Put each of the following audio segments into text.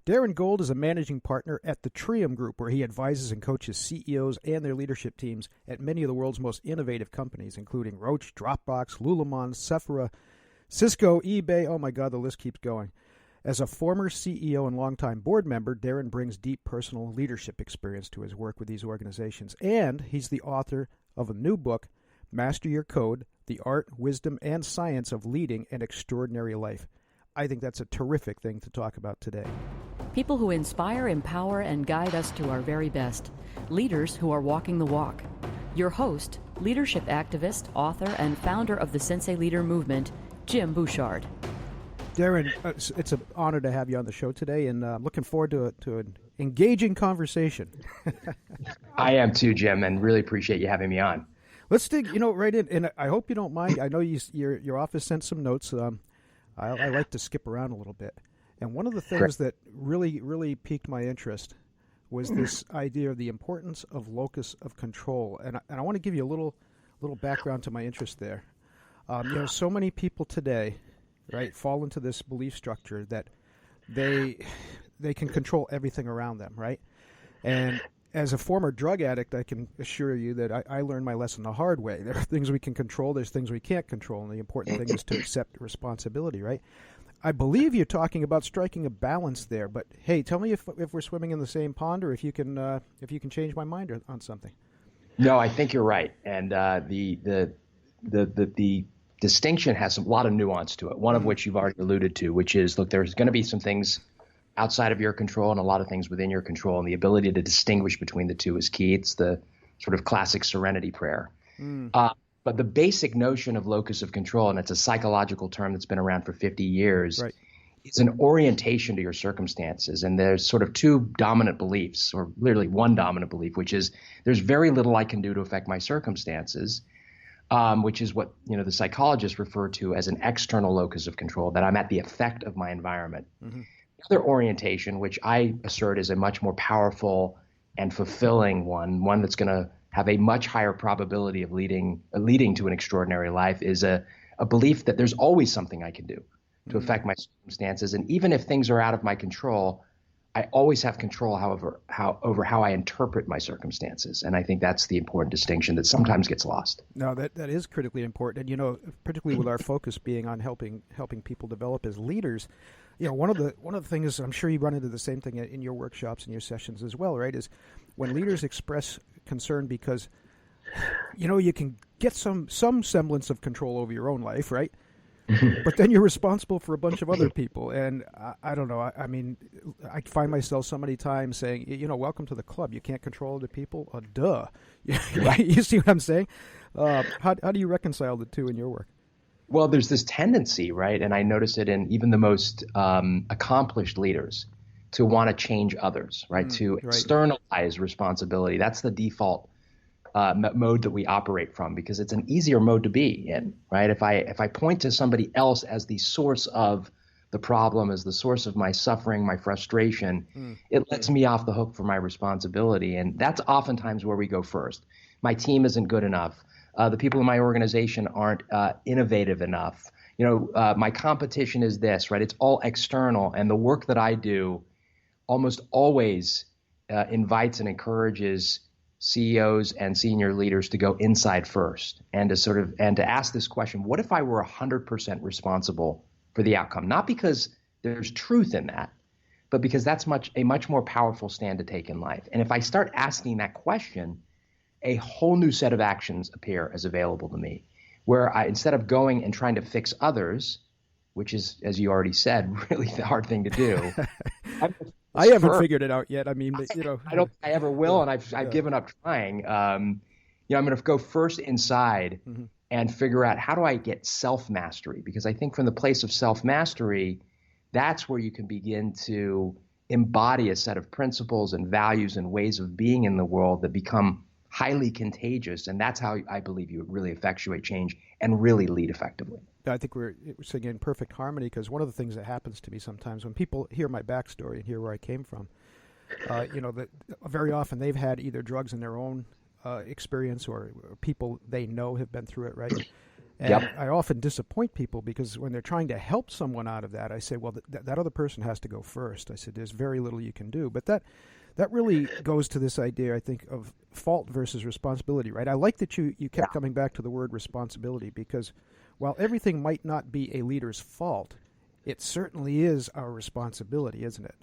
Darren Gold is a managing partner at the Trium Group, where he advises and coaches CEOs and their leadership teams at many of the world's most innovative companies, including Roche, Dropbox, Lululemon, Sephora, Cisco, eBay. Oh my God, the list keeps going. As a former CEO and longtime board member, Darren brings deep personal leadership experience to his work with these organizations. And he's the author of a new book, Master Your Code, The Art, Wisdom, and Science of Leading an Extraordinary Life. I think that's a terrific thing to talk about today. People who inspire, empower, and guide us to our very best. Leaders who are walking the walk. Your host, leadership activist, author, and founder of the SENSEI Leader Movement, Jim Bouchard. Darren, it's an honor to have you on the show today, and looking forward to an engaging conversation. I am too, Jim, and really appreciate you having me on. Let's dig, right in, and I hope you don't mind. I know your office sent some notes. I like to skip around a little bit. And one of the things that really, really piqued my interest was this idea of the importance of locus of control. And I want to give you a little background to my interest there. So many people today, right, fall into this belief structure that they can control everything around them, right? And as a former drug addict, I can assure you that I learned my lesson the hard way. There are things we can control, there's things we can't control, and the important thing is to accept responsibility, right? I believe you're talking about striking a balance there, but hey, tell me if we're swimming in the same pond, or if you can change my mind on something. No, I think you're right, and the distinction has a lot of nuance to it. One of which you've already alluded to, which is, look, there's going to be some things outside of your control and a lot of things within your control, and the ability to distinguish between the two is key. It's the sort of classic serenity prayer. But the basic notion of locus of control, and it's a psychological term that's been around for 50 years, right, is an orientation to your circumstances. And there's sort of two dominant beliefs, or literally one dominant belief, which is there's very little I can do to affect my circumstances, which is what the psychologists refer to as an external locus of control, that I'm at the effect of my environment. Mm-hmm. The other orientation, which I assert is a much more powerful and fulfilling one that's going to have a much higher probability of leading to an extraordinary life, is a belief that there's always something I can do to affect my circumstances. And even if things are out of my control, I always have control, over how I interpret my circumstances. And I think that's the important distinction that sometimes gets lost. No, that is critically important. And, particularly with our focus being on helping people develop as leaders, one of the things, I'm sure you run into the same thing in your workshops and your sessions as well, right, is when leaders express concern because, you can get some semblance of control over your own life, right? But then you're responsible for a bunch of other people. And I don't know. I mean, I find myself so many times saying, welcome to the club. You can't control other people? Duh. You see what I'm saying? How do you reconcile the two in your work? Well, there's this tendency, right? And I notice it in even the most accomplished leaders to want to change others, right? To externalize responsibility. That's the default mode that we operate from, because it's an easier mode to be in, right? If I point to somebody else as the source of the problem, as the source of my suffering, my frustration, it lets me off the hook for my responsibility. And that's oftentimes where we go first. My team isn't good enough. The people in my organization aren't innovative enough. My competition is this, right? It's all external. And the work that I do almost always invites and encourages CEOs and senior leaders to go inside first and to ask this question: what if I were 100% responsible for the outcome? Not because there's truth in that, but because that's a much more powerful stand to take in life. And if I start asking that question, a whole new set of actions appear as available to me, where instead of going and trying to fix others, which is, as you already said, really the hard thing to do. I haven't figured it out yet. I mean, I don't think I ever will, and I've given up trying. I'm going to go first inside and figure out, how do I get self-mastery? Because I think from the place of self-mastery, that's where you can begin to embody a set of principles and values and ways of being in the world that become highly contagious, and that's how I believe you really effectuate change and really lead effectively. I think we're singing in perfect harmony, because one of the things that happens to me sometimes when people hear my backstory and hear where I came from, that very often they've had either drugs in their own experience or people they know have been through it, right? And I often disappoint people because when they're trying to help someone out of that, I say, well, that other person has to go first. I said, there's very little you can do. But that really goes to this idea, I think, of fault versus responsibility, right? I like that you kept coming back to the word responsibility, because while everything might not be a leader's fault, it certainly is our responsibility, isn't it?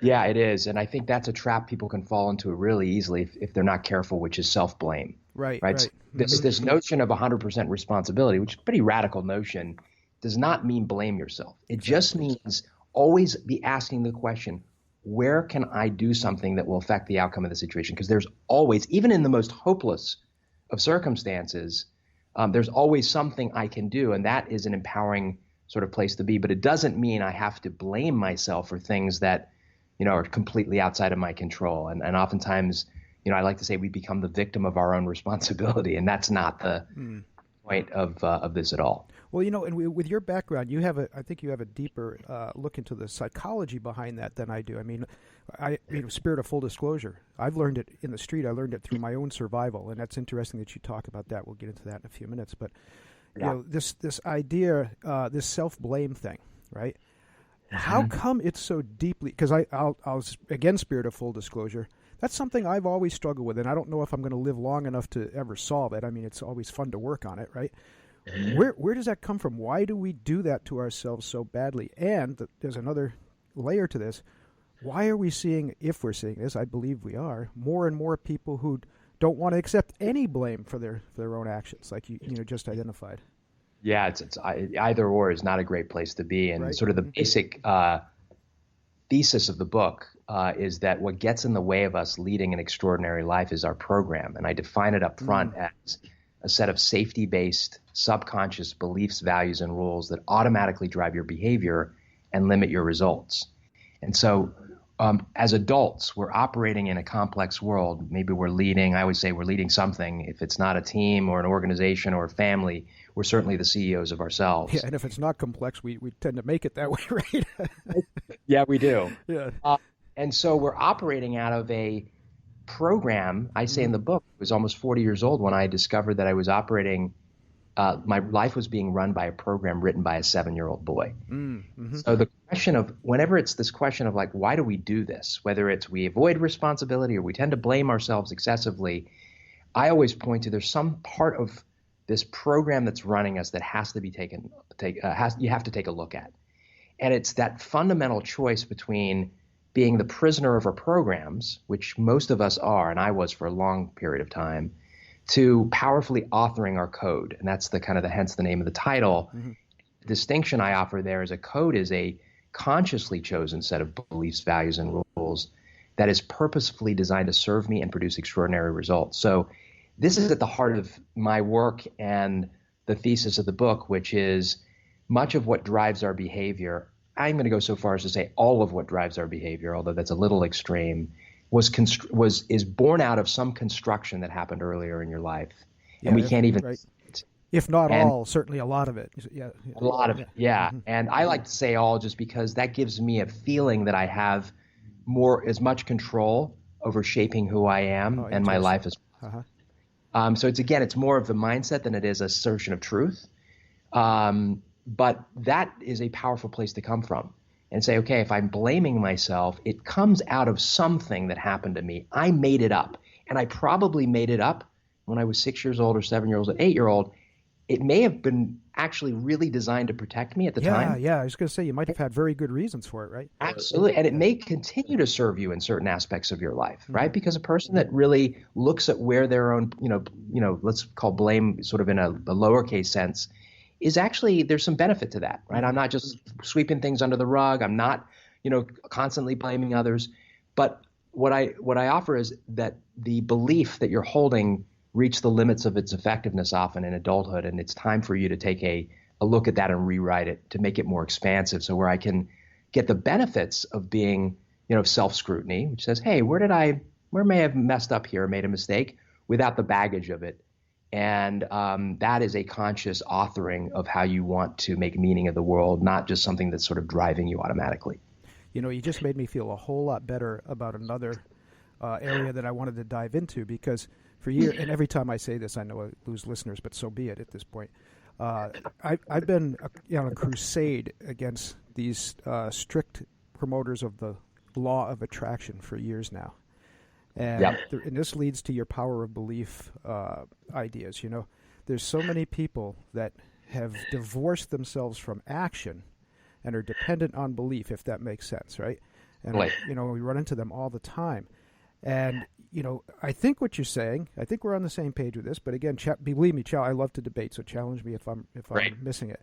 Yeah, it is. And I think that's a trap people can fall into really easily if they're not careful, which is self-blame. Right. So this notion of 100% responsibility, which is a pretty radical notion, does not mean blame yourself. It just means always be asking the question, where can I do something that will affect the outcome of the situation? Because there's always, even in the most hopeless of circumstances, there's always something I can do. And that is an empowering sort of place to be. But it doesn't mean I have to blame myself for things that, are completely outside of my control. And oftentimes, I like to say we become the victim of our own responsibility, and that's not the point of this at all. Well, and with your background, I think you have a deeper look into the psychology behind that than I do. I mean, spirit of full disclosure, I've learned it in the street. I learned it through my own survival, and that's interesting that you talk about that. We'll get into that in a few minutes. But this idea, this self-blame thing, right? How come it's so deeply? Because I'll again, spirit of full disclosure, that's something I've always struggled with, and I don't know if I'm going to live long enough to ever solve it. I mean, it's always fun to work on it, right? Where does that come from? Why do we do that to ourselves so badly? And there's another layer to this. Why are we seeing, if we're seeing this, I believe we are, more and more people who don't want to accept any blame for their own actions, like you just identified? Yeah, it's either or is not a great place to be. And sort of the basic thesis of the book is that what gets in the way of us leading an extraordinary life is our program. And I define it up front as a set of safety-based, subconscious beliefs, values, and rules that automatically drive your behavior and limit your results. And so as adults, we're operating in a complex world. Maybe we're leading, I always say we're leading something. If it's not a team or an organization or a family, we're certainly the CEOs of ourselves. Yeah, and if it's not complex, we tend to make it that way, right? Yeah, we do. Yeah. And so we're operating out of a program. I say in the book, I was almost 40 years old when I discovered that I was operating, my life was being run by a program written by a 7-year-old boy. So the question of, whenever it's this question of like, why do we do this? Whether it's we avoid responsibility or we tend to blame ourselves excessively, I always point to there's some part of this program that's running us that has to be you have to take a look at. And it's that fundamental choice between being the prisoner of our programs, which most of us are, and I was for a long period of time, to powerfully authoring our code. And that's hence the name of the title. The distinction I offer there is a code is a consciously chosen set of beliefs, values, and rules that is purposefully designed to serve me and produce extraordinary results. So this is at the heart of my work and the thesis of the book, which is much of what drives our behavior. I'm going to go so far as to say all of what drives our behavior, although that's a little extreme, is born out of some construction that happened earlier in your life, and we can't even. Right. If not all, certainly a lot of it. Yeah, a lot of it. Yeah, and I like to say all just because that gives me a feeling that I have as much control over shaping who I am and my life as. So it's more of the mindset than it is assertion of truth. But that is a powerful place to come from and say, okay, if I'm blaming myself, it comes out of something that happened to me. I made it up. And I probably made it up when I was 6 years old or 7 years old or 8 year old. It may have been actually really designed to protect me at the time. Yeah. I was going to say, you might have had very good reasons for it, right? Absolutely. And it may continue to serve you in certain aspects of your life, right? Because a person that really looks at where their own, let's call blame sort of in a lowercase sense, is actually, there's some benefit to that, right? I'm not just sweeping things under the rug. I'm not, constantly blaming others. But what I offer is that the belief that you're holding reach the limits of its effectiveness often in adulthood, and it's time for you to take a look at that and rewrite it to make it more expansive, so where I can get the benefits of being, self-scrutiny, which says, hey, where may I have messed up here, made a mistake, without the baggage of it. And that is a conscious authoring of how you want to make meaning of the world, not just something that's sort of driving you automatically. You just made me feel a whole lot better about another area that I wanted to dive into, because for years, and every time I say this, I know I lose listeners, but so be it at this point. I've been on a crusade against these strict promoters of the law of attraction for years now. And, and this leads to your power of belief ideas. There's so many people that have divorced themselves from action and are dependent on belief, if that makes sense, right? And, we run into them all the time. And, I think what you're saying, I think we're on the same page with this, but again, believe me, Chow, I love to debate, so challenge me if I'm missing it.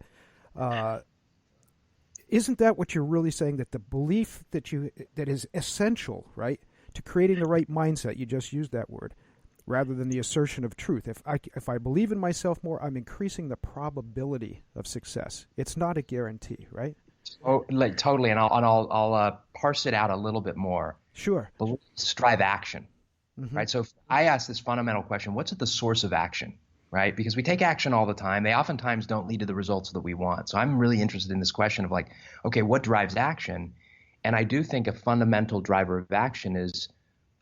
Isn't that what you're really saying, that the belief that is essential, right, to creating the right mindset, you just used that word, rather than the assertion of truth? If I believe in myself more, I'm increasing the probability of success. It's not a guarantee, right? Oh, totally, and I'll parse it out a little bit more. Sure. Beliefs drive action, right? So if I ask this fundamental question: what's at the source of action, right? Because we take action all the time. They oftentimes don't lead to the results that we want. So I'm really interested in this question of okay, what drives action? And I do think a fundamental driver of action is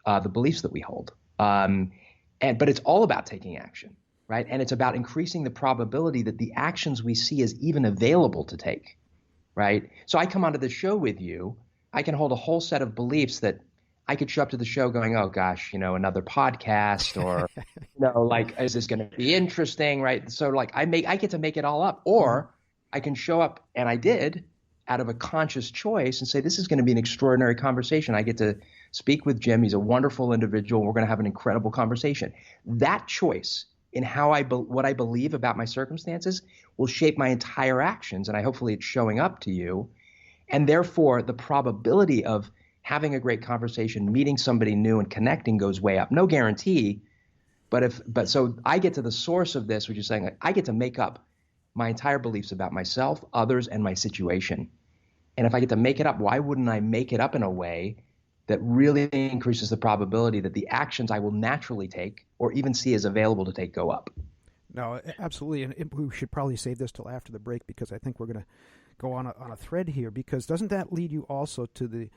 the beliefs that we hold. But it's all about taking action, right? And it's about increasing the probability that the actions we see is even available to take. Right. So I come onto the show with you. I can hold a whole set of beliefs that I could show up to the show going, oh, gosh, another podcast or, is this going to be interesting? Right. So I get to make it all up, or I can show up, and I did, out of a conscious choice, and say, this is going to be an extraordinary conversation. I get to speak with Jim. He's a wonderful individual. We're going to have an incredible conversation. That choice in how what I believe about my circumstances will shape my entire actions, and hopefully it's showing up to you. And therefore, the probability of having a great conversation, meeting somebody new, and connecting goes way up. No guarantee, but so I get to the source of this, which is saying I get to make up my entire beliefs about myself, others, and my situation. And if I get to make it up, why wouldn't I make it up in a way that really increases the probability that the actions I will naturally take or even see as available to take go up? No, absolutely. And we should probably save this till after the break, because I think we're going to go on a thread here, because doesn't that lead you also to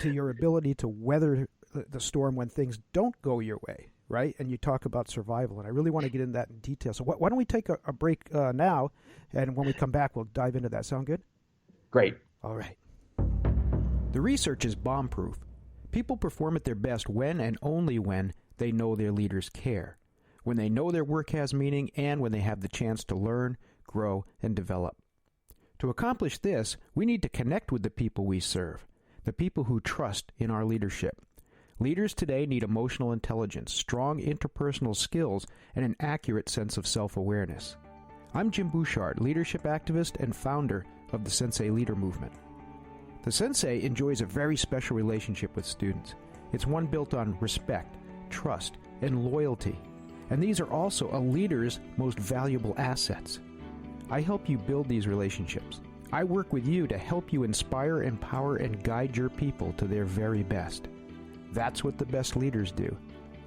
your ability to weather the storm when things don't go your way, right? And you talk about survival, and I really want to get into that in detail. So why don't we take a break now, and when we come back, we'll dive into that. Sound good? Great. All right. The research is bomb-proof. People perform at their best when and only when they know their leaders care, when they know their work has meaning, and when they have the chance to learn, grow, and develop. To accomplish this, we need to connect with the people we serve, the people who trust in our leadership. Leaders today need emotional intelligence, strong interpersonal skills, and an accurate sense of self-awareness. I'm Jim Bouchard, leadership activist and founder of the SENSEI Leader Movement. The SENSEI enjoys a very special relationship with students. It's one built on respect, trust, and loyalty. And these are also a leader's most valuable assets. I help you build these relationships. I work with you to help you inspire, empower, and guide your people to their very best. That's what the best leaders do,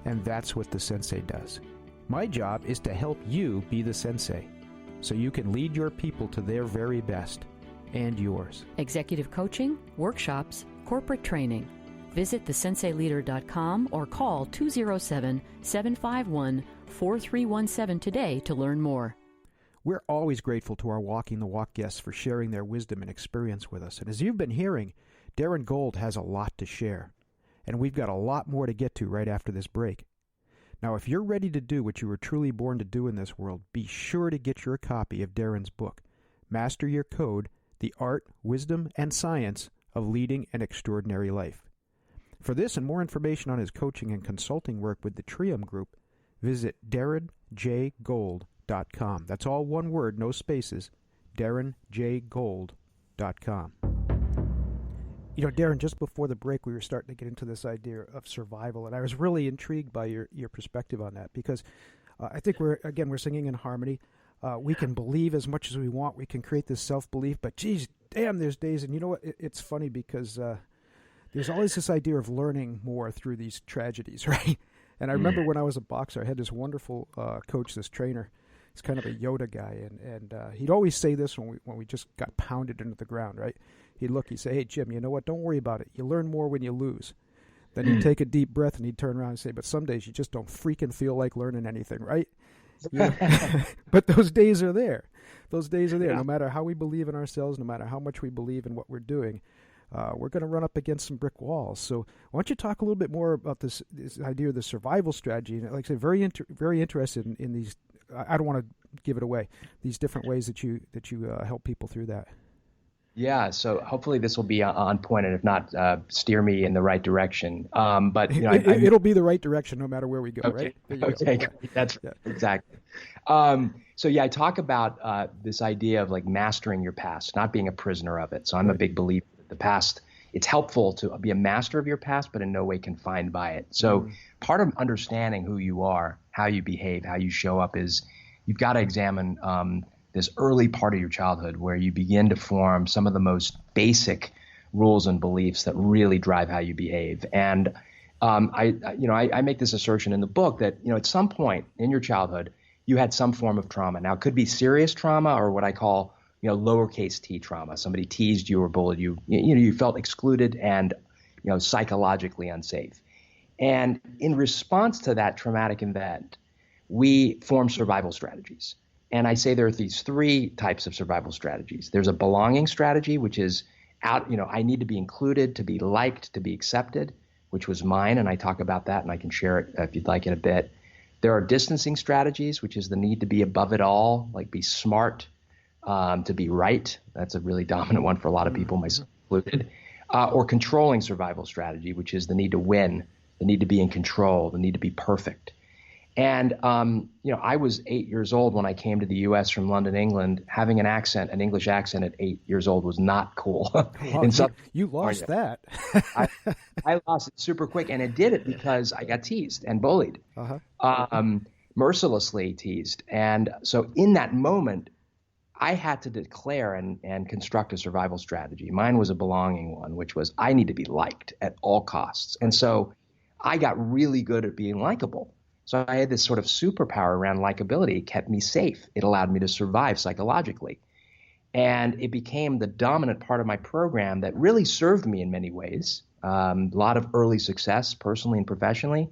and that's what the SENSEI does. My job is to help you be the SENSEI, so you can lead your people to their very best, and yours. Executive coaching, workshops, corporate training. Visit thesenseileader.com or call 207-751-4317 today to learn more. We're always grateful to our Walking the Walk guests for sharing their wisdom and experience with us. And as you've been hearing, Darren Gold has a lot to share. And we've got a lot more to get to right after this break. Now, if you're ready to do what you were truly born to do in this world, be sure to get your copy of Darren's book, Master Your Code, The Art, Wisdom, and Science of Leading an Extraordinary Life. For this and more information on his coaching and consulting work with the Trium Group, visit DarrenJGold.com. That's all one word, no spaces, DarrenJGold.com. Darren, just before the break, we were starting to get into this idea of survival, and I was really intrigued by your perspective on that, because I think we're singing in harmony. We can believe as much as we want. We can create this self-belief, but geez, damn, there's days, and you know what? It's funny because there's always this idea of learning more through these tragedies, right? And I remember when I was a boxer, I had this wonderful coach, this trainer. He's kind of a Yoda guy, and he'd always say this when we just got pounded into the ground, right? He'd say, hey, Jim, you know what? Don't worry about it. You learn more when you lose. Then he'd take a deep breath, and he'd turn around and say, but some days you just don't freaking feel like learning anything, right? But those days are there. Those days are there. Yeah. No matter how we believe in ourselves, no matter how much we believe in what we're doing, we're going to run up against some brick walls. So why don't you talk a little bit more about this idea of the survival strategy? And like I said, very interested in these. I don't want to give it away. These different ways that you help people through that. Yeah, so hopefully this will be on point, and if not, steer me in the right direction. But it'll be the right direction no matter where we go, okay. right? Okay, great. That's right. Exactly. So I talk about this idea of like mastering your past, not being a prisoner of it. So I'm a big believer that the past, it's helpful to be a master of your past, but in no way confined by it. So part of understanding who you are, how you behave, how you show up is you've got to examine this early part of your childhood where you begin to form some of the most basic rules and beliefs that really drive how you behave. And I make this assertion in the book that, at some point in your childhood, you had some form of trauma. Now, it could be serious trauma or what I call, lowercase t trauma. Somebody teased you or bullied you. You felt excluded and, psychologically unsafe. And in response to that traumatic event, we form survival strategies. And I say there are these three types of survival strategies. There's a belonging strategy, which is I need to be included, to be liked, to be accepted, which was mine. And I talk about that and I can share it if you'd like in a bit. There are distancing strategies, which is the need to be above it all, like be smart, to be right. That's a really dominant one for a lot of people, myself included. Or controlling survival strategy, which is the need to win, the need to be in control, the need to be perfect. And, I was 8 years old when I came to the U.S. from London, England. Having an English accent at 8 years old was not cool. Well, you lost that. I lost it super quick, and it did it because I got teased and bullied, mercilessly teased. And so in that moment, I had to declare and construct a survival strategy. Mine was a belonging one, which was I need to be liked at all costs. And so I got really good at being likable. So I had this sort of superpower around likability. It kept me safe. It allowed me to survive psychologically. And it became the dominant part of my program that really served me in many ways. A lot of early success, personally and professionally.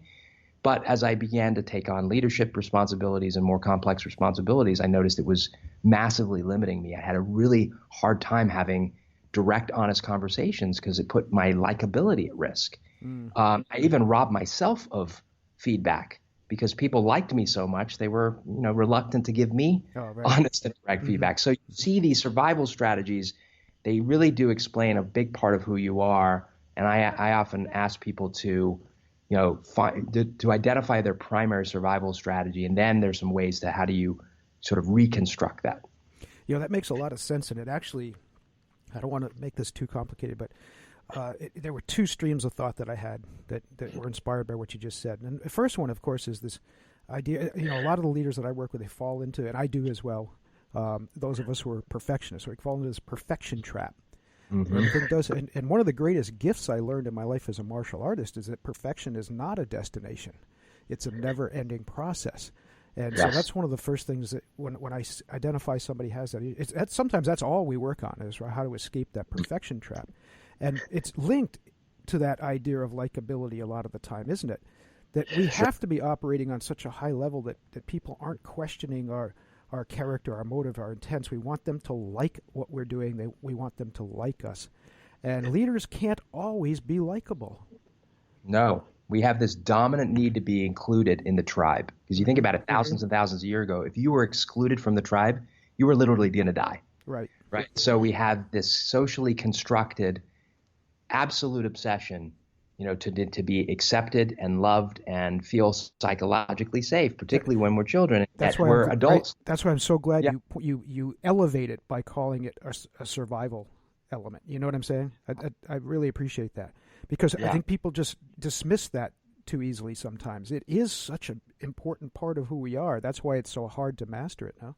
But as I began to take on leadership responsibilities and more complex responsibilities, I noticed it was massively limiting me. I had a really hard time having direct, honest conversations because it put my likability at risk. I even robbed myself of feedback because people liked me so much, they were, reluctant to give me honest and direct feedback. So you see these survival strategies, they really do explain a big part of who you are. And I often ask people to, to identify their primary survival strategy. And then there's some ways to how do you sort of reconstruct that. That makes a lot of sense. And it actually, I don't want to make this too complicated, but there were two streams of thought that I had that were inspired by what you just said. And the first one, of course, is this idea, a lot of the leaders that I work with, they fall into, and I do as well, those of us who are perfectionists, we fall into this perfection trap. Everything does, and one of the greatest gifts I learned in my life as a martial artist is that perfection is not a destination. It's a never-ending process. And so that's one of the first things that when I identify somebody has that, sometimes that's all we work on is how to escape that perfection trap. And it's linked to that idea of likability a lot of the time, isn't it? That we have to be operating on such a high level that people aren't questioning our character, our motive, our intents. We want them to like what we're doing. We want them to like us. And leaders can't always be likable. No. We have this dominant need to be included in the tribe. Because you think about it, thousands and thousands of years ago, if you were excluded from the tribe, you were literally going to die. Right. So we have this socially constructed absolute obsession, to be accepted and loved and feel psychologically safe, particularly when we're children. That's why we're adults. That's why I'm so glad you elevate it by calling it a survival element. You know what I'm saying? I really appreciate that because I think people just dismiss that too easily sometimes. It is such an important part of who we are. That's why it's so hard to master it now.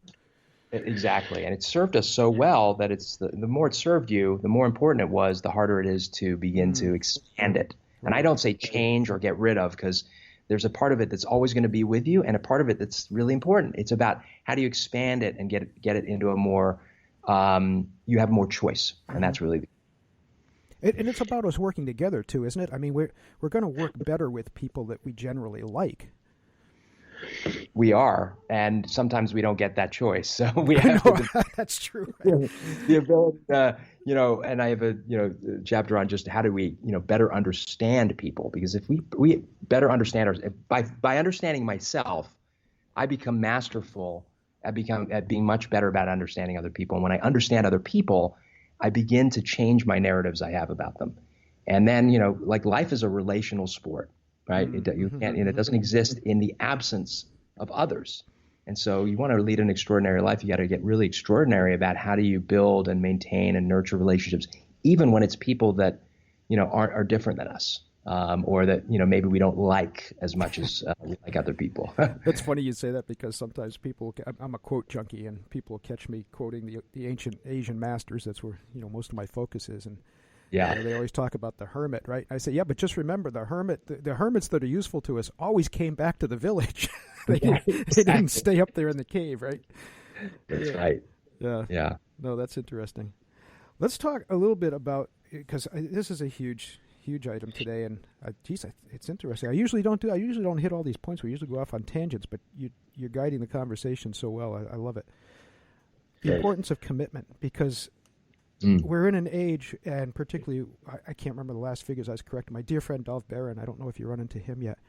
Exactly. And it served us so well that it's the more it served you, the more important it was, the harder it is to begin to expand it. And I don't say change or get rid of because there's a part of it that's always going to be with you and a part of it that's really important. It's about how do you expand it and get it into a more you have more choice. And that's really and it's about us working together too, isn't it? I mean, we're going to work better with people that we generally like. We are, and sometimes we don't get that choice. So we have to. That's true. Right? The ability to, and I have a, chapter on just how do we, better understand people, because if we better understand ourselves, by understanding myself, I become masterful at being much better about understanding other people. And when I understand other people, I begin to change my narratives I have about them. And then, like life is a relational sport, right? It doesn't exist in the absence of others. And so you want to lead an extraordinary life, you got to get really extraordinary about how do you build and maintain and nurture relationships, even when it's people that, are different than us, or that, maybe we don't like as much as we like other people. It's funny you say that, because sometimes I'm a quote junkie, and people catch me quoting the ancient Asian masters. That's where, most of my focus is. And they always talk about the hermit, right? I say, yeah, but just remember the hermits that are useful to us always came back to the village. They didn't stay up there in the cave, right? That's right. Yeah. Yeah. No, that's interesting. Let's talk a little bit about, because this is a huge item today, and it's interesting. I usually don't hit all these points. We usually go off on tangents, but you're guiding the conversation so well. I love it. The importance of commitment, because we're in an age, and particularly, I can't remember the last figures I was correct. My dear friend Dolph Barron, I don't know if you run into him yet.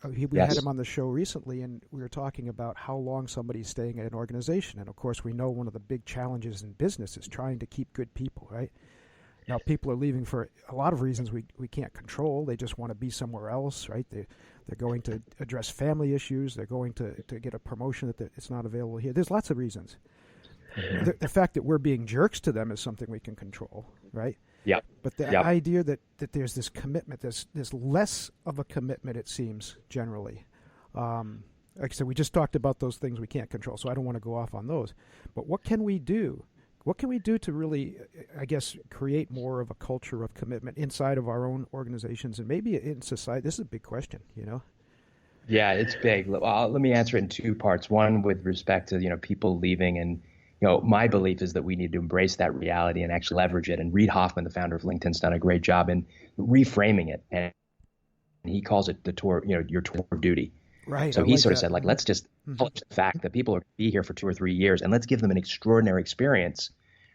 We had him on the show recently, and we were talking about how long somebody's staying at an organization. And of course, we know one of the big challenges in business is trying to keep good people, right? Now, people are leaving for a lot of reasons we can't control. They just want to be somewhere else, right? They're going to address family issues. They're going to get a promotion that it's not available here. There's lots of reasons. Mm-hmm. The fact that we're being jerks to them is something we can control, right? Yeah. But the idea that there's this commitment, there's less of a commitment, it seems, generally. Like I said, we just talked about those things we can't control, so I don't want to go off on those. But what can we do? What can we do to really, I guess, create more of a culture of commitment inside of our own organizations and maybe in society? This is a big question, Yeah, it's big. Let me answer it in two parts. One, with respect to, people leaving, and my belief is that we need to embrace that reality and actually leverage it. And Reid Hoffman, the founder of LinkedIn, has done a great job in reframing it. And he calls it the tour, your tour of duty. Right. So he sort of said, let's just publish the fact that people are going to be here for 2 or 3 years, and let's give them an extraordinary experience,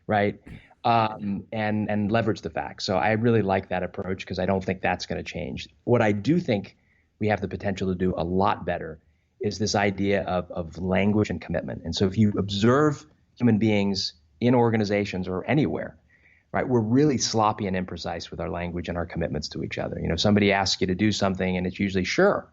right? And leverage the fact. So I really like that approach, because I don't think that's going to change. What I do think we have the potential to do a lot better is this idea of language and commitment. And so if you observe human beings in organizations or anywhere, right, we're really sloppy and imprecise with our language and our commitments to each other. Somebody asks you to do something, and it's usually sure.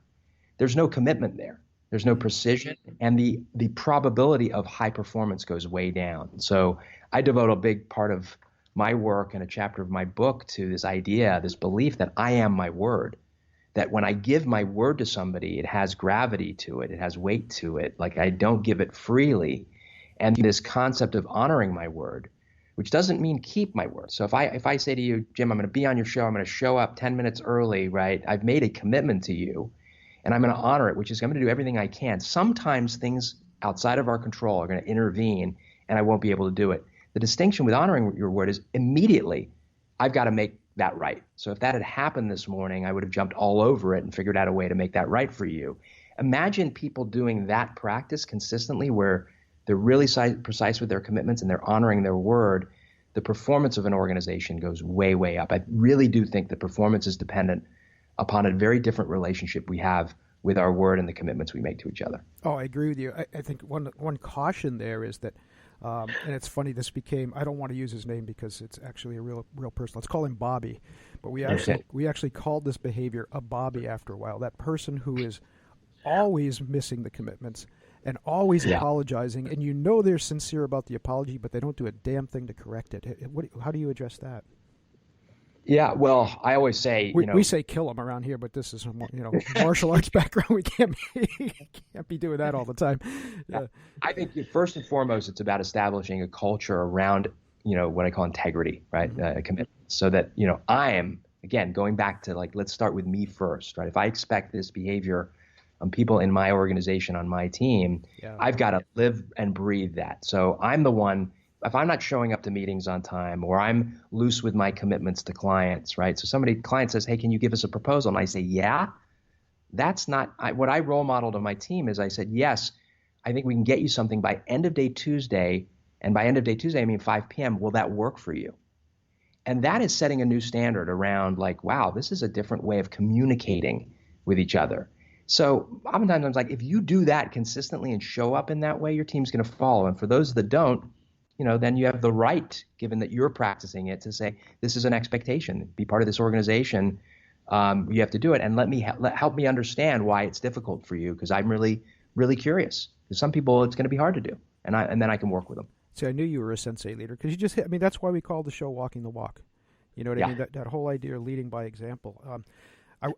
There's no commitment there. There's no precision, and the probability of high performance goes way down. So I devote a big part of my work and a chapter of my book to this idea, this belief that I am my word, that when I give my word to somebody, it has gravity to it. It has weight to it. Like, I don't give it freely. And this concept of honoring my word, which doesn't mean keep my word. So if I say to you, Jim, I'm going to be on your show, I'm going to show up 10 minutes early, right? I've made a commitment to you, and I'm going to honor it, which is I'm going to do everything I can. Sometimes things outside of our control are going to intervene, and I won't be able to do it. The distinction with honoring your word is immediately I've got to make that right. So if that had happened this morning, I would have jumped all over it and figured out a way to make that right for you. Imagine people doing that practice consistently, where they're really precise with their commitments and they're honoring their word. The performance of an organization goes way, way up. I really do think that performance is dependent upon a very different relationship we have with our word and the commitments we make to each other. Oh, I agree with you. I think one caution there is that, and it's funny, this became, I don't want to use his name because it's actually a real person. Let's call him Bobby. But we actually called this behavior a Bobby after a while. That person who is always missing the commitments and always apologizing, and they're sincere about the apology, but they don't do a damn thing to correct it. How do you address that? Yeah, well, I always say, we say kill them around here, but this is martial arts background. We can't be doing that all the time. Yeah. I think first and foremost, it's about establishing a culture around what I call integrity, right? Commitment, so that I am, again, going back to let's start with me first, right? If I expect this behavior on people in my organization, on my team, I've got to live and breathe that. So I'm the one. If I'm not showing up to meetings on time, or I'm loose with my commitments to clients, right? So client says, hey, can you give us a proposal? And I say, yeah, That's not what I role modeled to my team. Is I said, yes, I think we can get you something by end of day Tuesday. And by end of day Tuesday, I mean 5 p.m. Will that work for you? And that is setting a new standard around like, wow, this is a different way of communicating with each other. So oftentimes I'm like, if you do that consistently and show up in that way, your team's going to follow. And for those that don't, then you have the right, given that you're practicing it, to say, this is an expectation. Be part of this organization. You have to do it. And help me understand why it's difficult for you, because I'm really, really curious. Because some people, it's going to be hard to do. And then I can work with them. See, I knew you were a sensei leader because you just hit. I mean, that's why we call the show "Walking the Walk." You know what I mean? That whole idea of leading by example.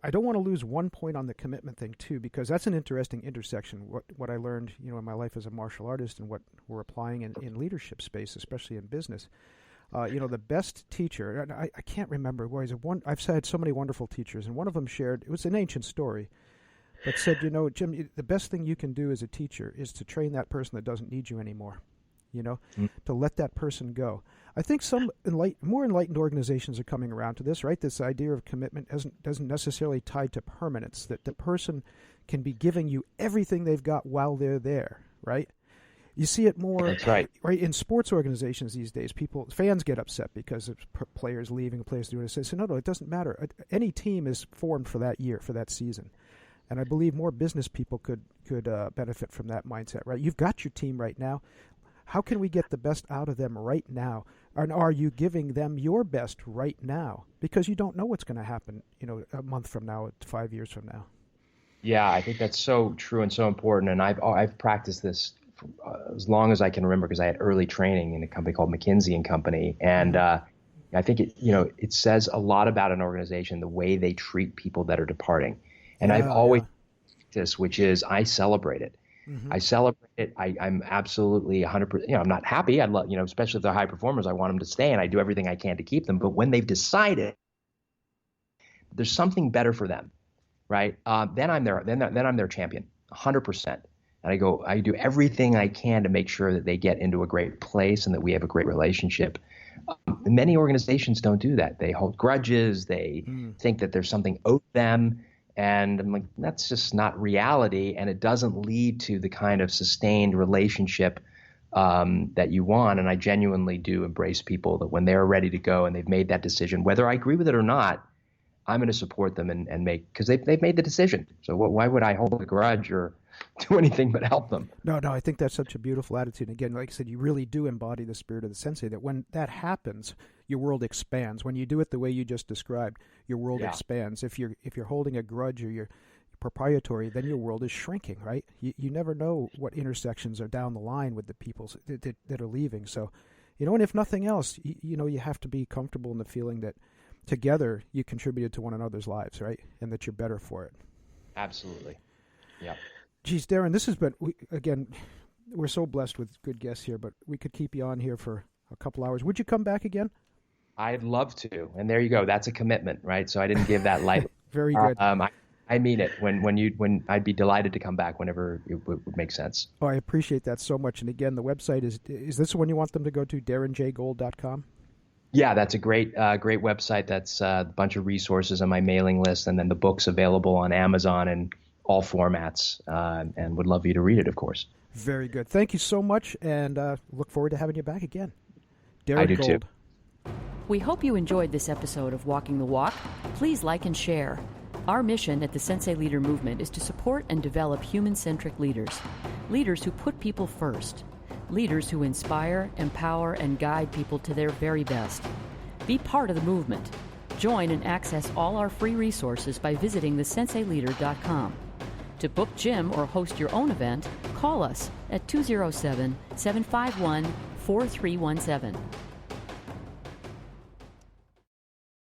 I don't want to lose one point on the commitment thing too, because that's an interesting intersection. What I learned, in my life as a martial artist, and what we're applying in leadership space, especially in business. The best teacher, and I can't remember. I've had so many wonderful teachers, and one of them shared. It was an ancient story, but said, Jim, the best thing you can do as a teacher is to train that person that doesn't need you anymore. To let that person go. I think some more enlightened organizations are coming around to this, right? This idea of commitment doesn't necessarily tie to permanence, that the person can be giving you everything they've got while they're there, right? You see it more. That's right. Right, in sports organizations these days, fans get upset because of players leaving, players doing this. They say, no, it doesn't matter. Any team is formed for that year, for that season. And I believe more business people could benefit from that mindset, right? You've got your team right now. How can we get the best out of them right now? And are you giving them your best right now? Because you don't know what's going to happen, a month from now, 5 years from now. Yeah, I think that's so true and so important. And I've practiced this for, as long as I can remember, because I had early training in a company called McKinsey & Company. And I think it says a lot about an organization, the way they treat people that are departing. And I've always this, which is I celebrate it. Mm-hmm. I celebrate it. I'm absolutely 100%. I'm not happy. I love, especially if they're high performers, I want them to stay, and I do everything I can to keep them. But when they've decided there's something better for them, right? Then I'm their champion, 100%. And I do everything I can to make sure that they get into a great place and that we have a great relationship. Many organizations don't do that. They hold grudges. They think that there's something owed them. And I'm like, that's just not reality, and it doesn't lead to the kind of sustained relationship that you want. And I genuinely do embrace people that when they're ready to go and they've made that decision, whether I agree with it or not, I'm going to support them and make, because they've made the decision. So why would I hold a grudge or do anything but help them? No, I think that's such a beautiful attitude. And again, like I said, you really do embody the spirit of the sensei, that when that happens, your world expands. When you do it the way you just described, your world expands. If you're holding a grudge or you're proprietary, then your world is shrinking, right? You never know what intersections are down the line with the people that are leaving. So, and if nothing else, you have to be comfortable in the feeling that together you contributed to one another's lives, right? And that you're better for it. Absolutely. Yeah. Geez, Darren, this has been, again, we're so blessed with good guests here, but we could keep you on here for a couple hours. Would you come back again? I'd love to. And there you go. That's a commitment, right? So I didn't give that lightly. Very good. I mean it. When I'd be delighted to come back whenever it would make sense. Oh, I appreciate that so much. And again, the website is this the one you want them to go to, darrenjgold.com? Yeah, that's a great website. That's a bunch of resources on my mailing list, and then the book's available on Amazon and all formats, and would love you to read it, of course. Very good. Thank you so much, and look forward to having you back again. Darren I do Gold. too. We hope you enjoyed this episode of Walking the Walk. Please like and share. Our mission at the Sensei Leader Movement is to support and develop human-centric leaders. Leaders who put people first. Leaders who inspire, empower, and guide people to their very best. Be part of the movement. Join and access all our free resources by visiting thesenseileader.com. To book Jim or host your own event, call us at 207-751-4317.